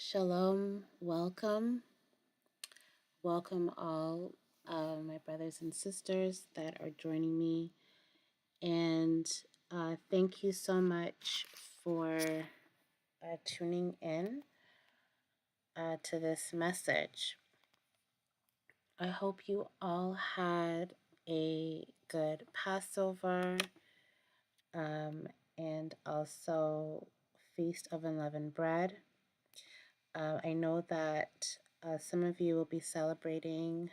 Shalom, welcome. Welcome all my brothers and sisters that are joining me. And thank you so much for tuning in to this message. I hope you all had a good Passover and also Feast of Unleavened Bread. I know that some of you will be celebrating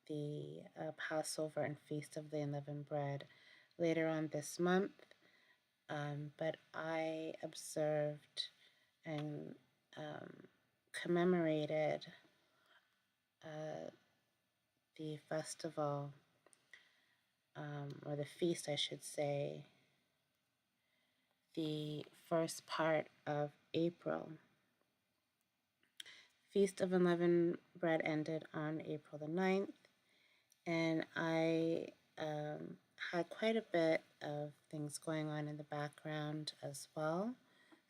the Passover and Feast of the Unleavened Bread later on this month, but I observed and commemorated the festival, or the feast, I should say, the first part of April. Feast of Unleavened Bread ended on April the 9th, and I had quite a bit of things going on in the background as well.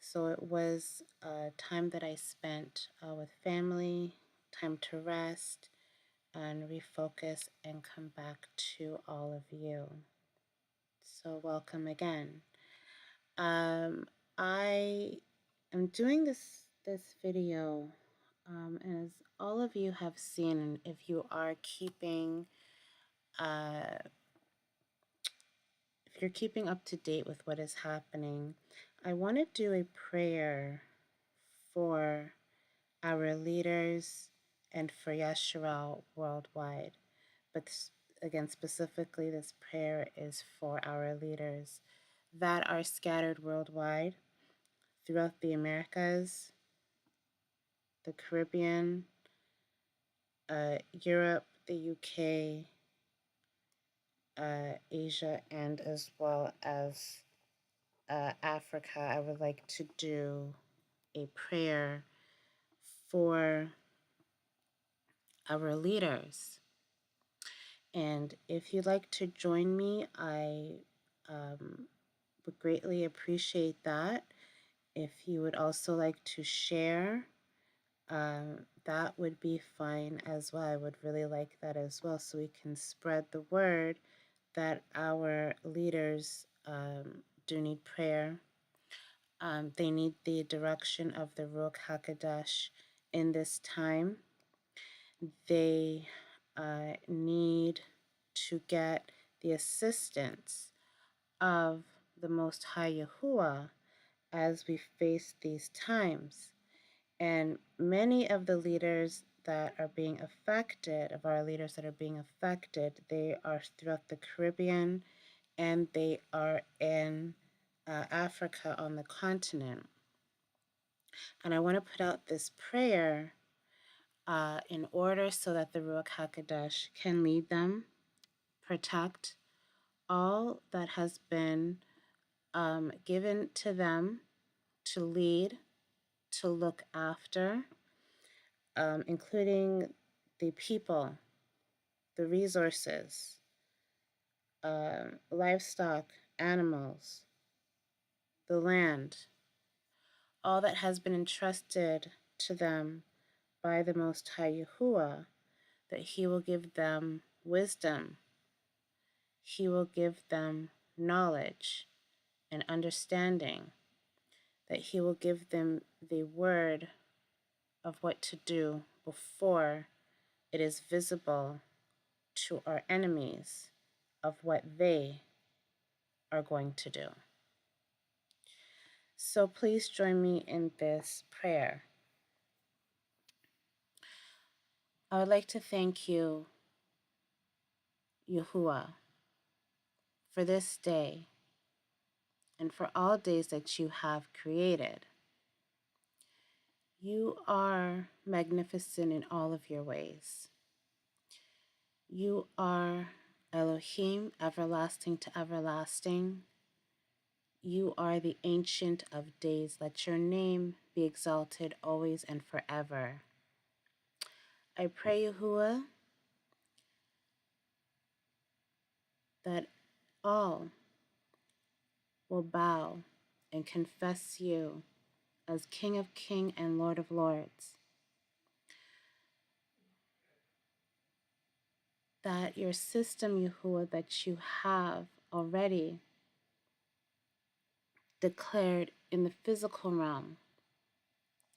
So it was a time that I spent with family, time to rest and refocus and come back to all of you. So welcome again. I am doing this video, as all of you have seen, and if you are keeping if you're keeping up to date with what is happening, I want to do a prayer for our leaders and for Yeshua worldwide. But again, specifically, this prayer is for our leaders that are scattered worldwide throughout the Americas, the Caribbean, Europe, the UK, Asia, and as well as Africa. I would like to do a prayer for our leaders. And if you'd like to join me, I would greatly appreciate that. If you would also like to share, that would be fine as well. I would really like that as well, so we can spread the word that our leaders do need prayer. They need the direction of the Ruach HaKodesh in this time. They need to get the assistance of the Most High Yahuwah as we face these times. And many of the leaders that are being affected, of our leaders that are being affected, they are throughout the Caribbean and they are in Africa on the continent. And I want to put out this prayer in order so that the Ruach HaKodesh can lead them, protect all that has been given to them to lead, to look after, including the people, the resources, livestock, animals, the land, all that has been entrusted to them by the Most High Yahuwah, that He will give them wisdom, He will give them knowledge and understanding, that He will give them the word of what to do before it is visible to our enemies of what they are going to do. So please join me in this prayer. I would like to thank you, Yahuwah, for this day and for all days that you have created. You are magnificent in all of your ways. You are Elohim, everlasting to everlasting. You are the Ancient of Days. Let your name be exalted always and forever. I pray, Yahuwah, that all will bow and confess you as King of Kings and Lord of Lords. That your system, Yahuwah, that you have already declared in the physical realm,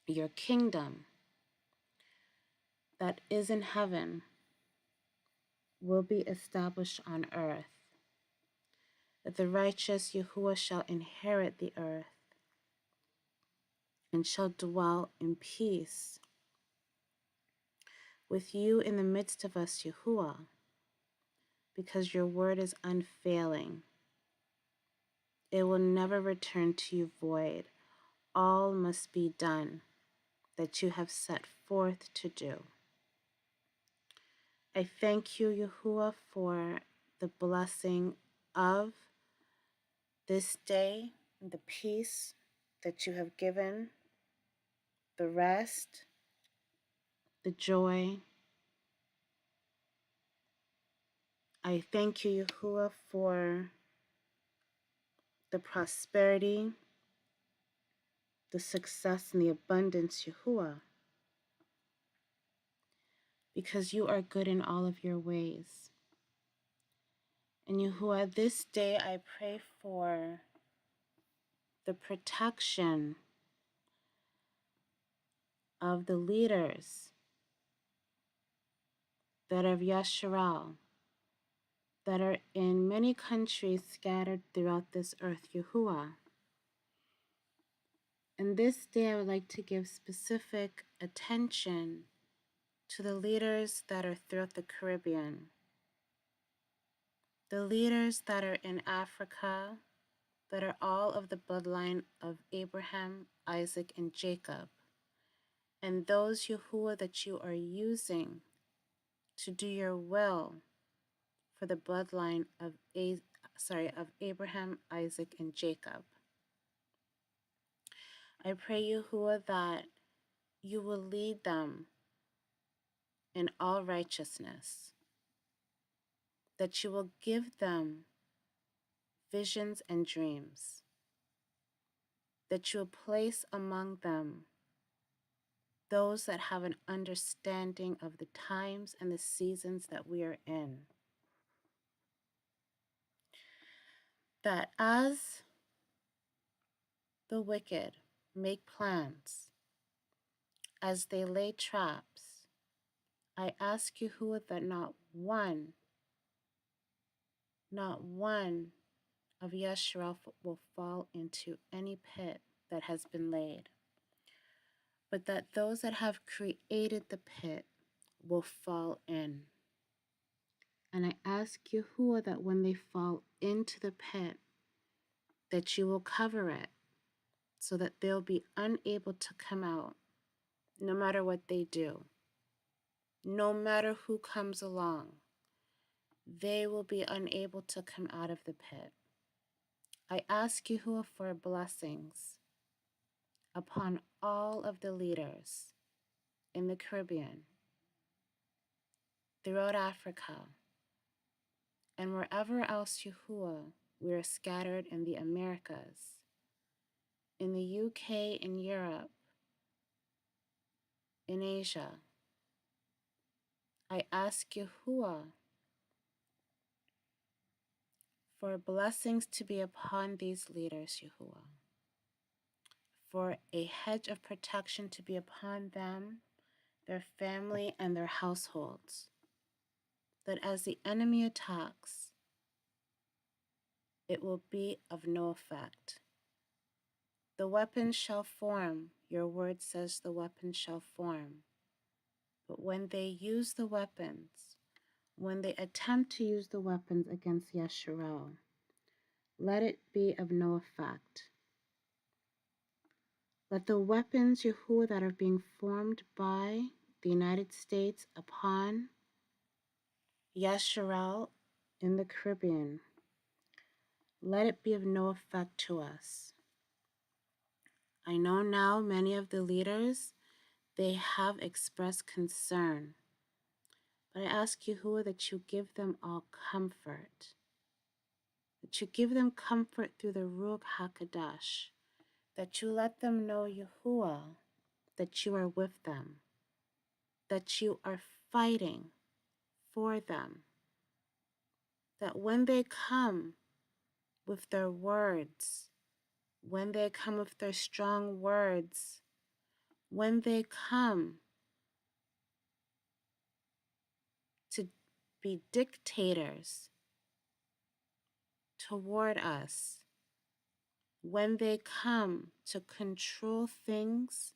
your kingdom that is in heaven, will be established on earth. That the righteous Yahuwah shall inherit the earth and shall dwell in peace with you in the midst of us, Yahuwah, because your word is unfailing. It will never return to you void. All must be done that you have set forth to do. I thank you, Yahuwah, for the blessing of this day, the peace that you have given, the rest, the joy. I thank you, Yahuwah, for the prosperity, the success, and the abundance, Yahuwah, because you are good in all of your ways. And Yahuwah, this day I pray for the protection of the leaders that are of Yasharal, that are in many countries scattered throughout this earth, Yahuwah. And this day I would like to give specific attention to the leaders that are throughout the Caribbean, the leaders that are in Africa, that are all of the bloodline of Abraham, Isaac, and Jacob, and those, Yahuwah, that you are using to do your will for the bloodline of Abraham, Isaac, and Jacob. I pray, Yahuwah, that you will lead them in all righteousness, that you will give them visions and dreams, that you will place among them those that have an understanding of the times and the seasons that we are in. That as the wicked make plans, as they lay traps, I ask Yahuwah that not one of Yasharal will fall into any pit that has been laid, but that those that have created the pit will fall in. And I ask Yahuwah that when they fall into the pit, that you will cover it so that they'll be unable to come out, no matter what they do, no matter who comes along, they will be unable to come out of the pit. I ask Yahuwah for blessings upon all of the leaders in the Caribbean, throughout Africa, and wherever else, Yahuwah, we are scattered in the Americas, in the UK, in Europe, in Asia. I ask Yahuwah for blessings to be upon these leaders, Yahuwah, for a hedge of protection to be upon them, their family, and their households, that as the enemy attacks, it will be of no effect. The weapons shall form, your word says the weapons shall form, but when they use the weapons, when they attempt to use the weapons against Yasharal, let it be of no effect. Let the weapons, Yahuwah, that are being formed by the United States upon Yasharal in the Caribbean, let it be of no effect to us. I know now many of the leaders, they have expressed concern, but I ask Yahuwah that you give them all comfort, that you give them comfort through the Ruach HaKodesh, that you let them know, Yahuwah, that you are with them, that you are fighting for them, that when they come with their words, when they come with their strong words, when they come to be dictators toward us, when they come to control things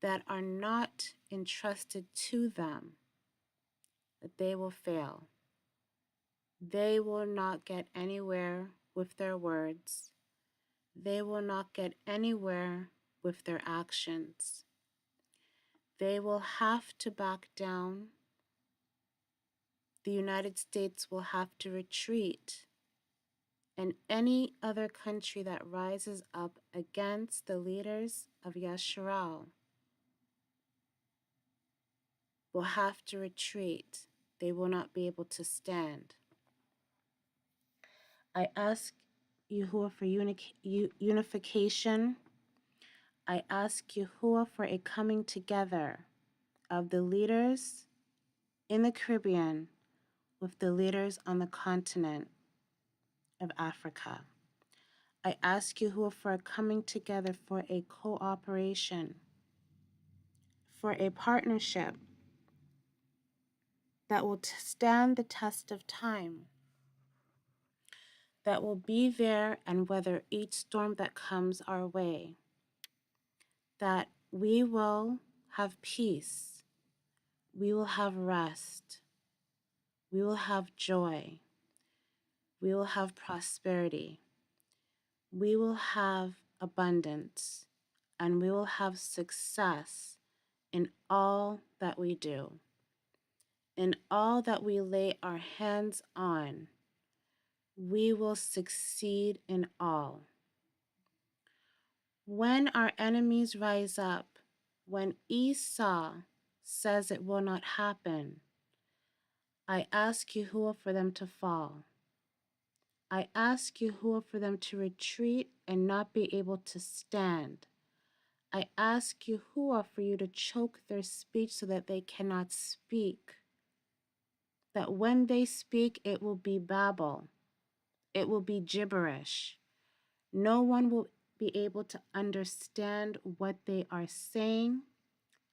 that are not entrusted to them, that they will fail. They will not get anywhere with their words. They will not get anywhere with their actions. They will have to back down. The United States will have to retreat. And any other country that rises up against the leaders of Yasharal will have to retreat. They will not be able to stand. I ask Yahuwah for unification. I ask Yahuwah for a coming together of the leaders in the Caribbean with the leaders on the continent of Africa. I ask Yahuwah for a coming together, for a cooperation, for a partnership that will stand the test of time, that will be there and weather each storm that comes our way, that we will have peace, we will have rest, we will have joy, we will have prosperity, we will have abundance, and we will have success in all that we do. In all that we lay our hands on, we will succeed in all. When our enemies rise up, when Esau says it will not happen, I ask Yahuwah for them to fall. I ask Yahuwah for them to retreat and not be able to stand. I ask Yahuwah for you to choke their speech so that they cannot speak. That when they speak, it will be babble. It will be gibberish. No one will be able to understand what they are saying,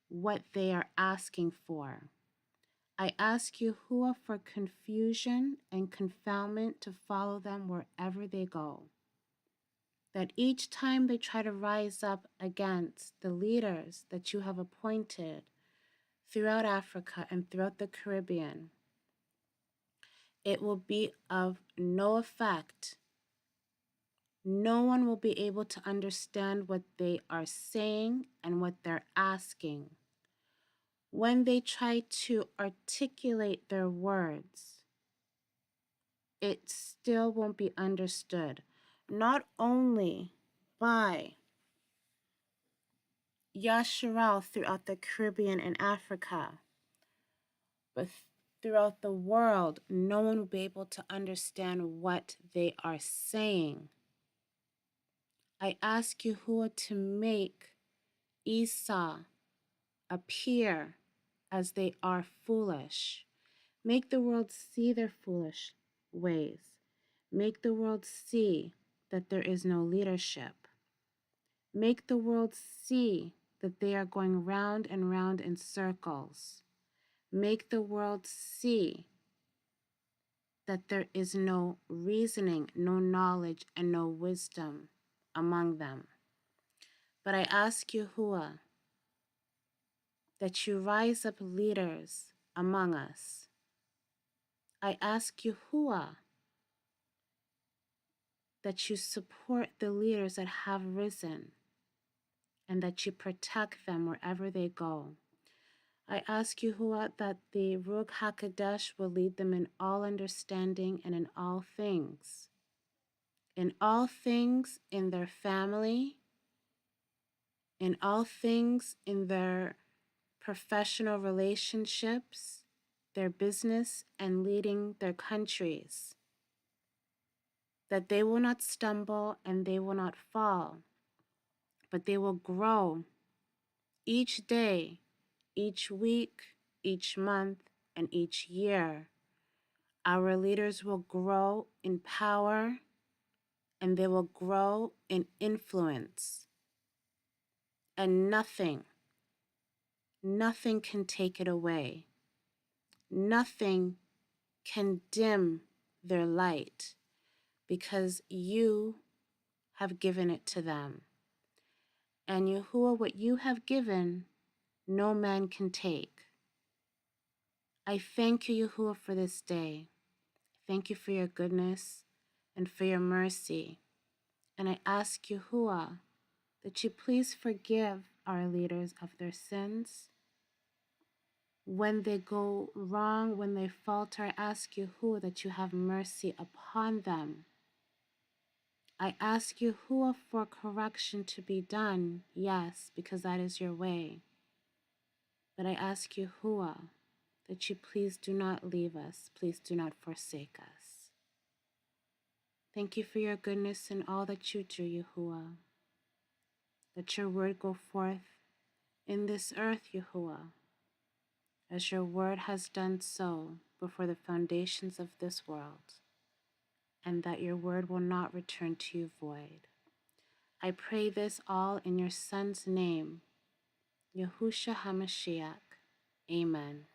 what they are asking for. I ask Yahuwah for confusion and confoundment to follow them wherever they go. That each time they try to rise up against the leaders that you have appointed throughout Africa and throughout the Caribbean, it will be of no effect. No one will be able to understand what they are saying and what they're asking. When they try to articulate their words, it still won't be understood, not only by Yasharal throughout the Caribbean and Africa, but throughout the world. No one will be able to understand what they are saying. I ask Yahuwah to make Esau appear as they are foolish. Make the world see their foolish ways. Make the world see that there is no leadership. Make the world see that they are going round and round in circles. Make the world see that there is no reasoning, no knowledge, and no wisdom among them. But I ask Yahuwah that you rise up leaders among us. I ask Yahuwah that you support the leaders that have risen and that you protect them wherever they go. I ask Yahuwah that the Ruach HaKodesh will lead them in all understanding and in all things. In all things in their family, in all things in their professional relationships, their business, and leading their countries. That they will not stumble and they will not fall. but they will grow each day, each week, each month, and each year. Our leaders will grow in power and they will grow in influence. And nothing can take it away. Nothing can dim their light because you have given it to them. And Yahuwah, what you have given, no man can take. I thank you, Yahuwah, for this day. Thank you for your goodness and for your mercy. And I ask Yahuwah that you please forgive our leaders of their sins. When they go wrong, when they falter, I ask Yahuwah that you have mercy upon them. I ask Yahuwah for correction to be done, yes, because that is your way. But I ask Yahuwah that you please do not leave us, please do not forsake us. Thank you for your goodness and all that you do, Yahuwah. Let your word go forth in this earth, Yahuwah, as your word has done so before the foundations of this world, and that your word will not return to you void. I pray this all in your Son's name, Yahushua HaMashiach. Amen.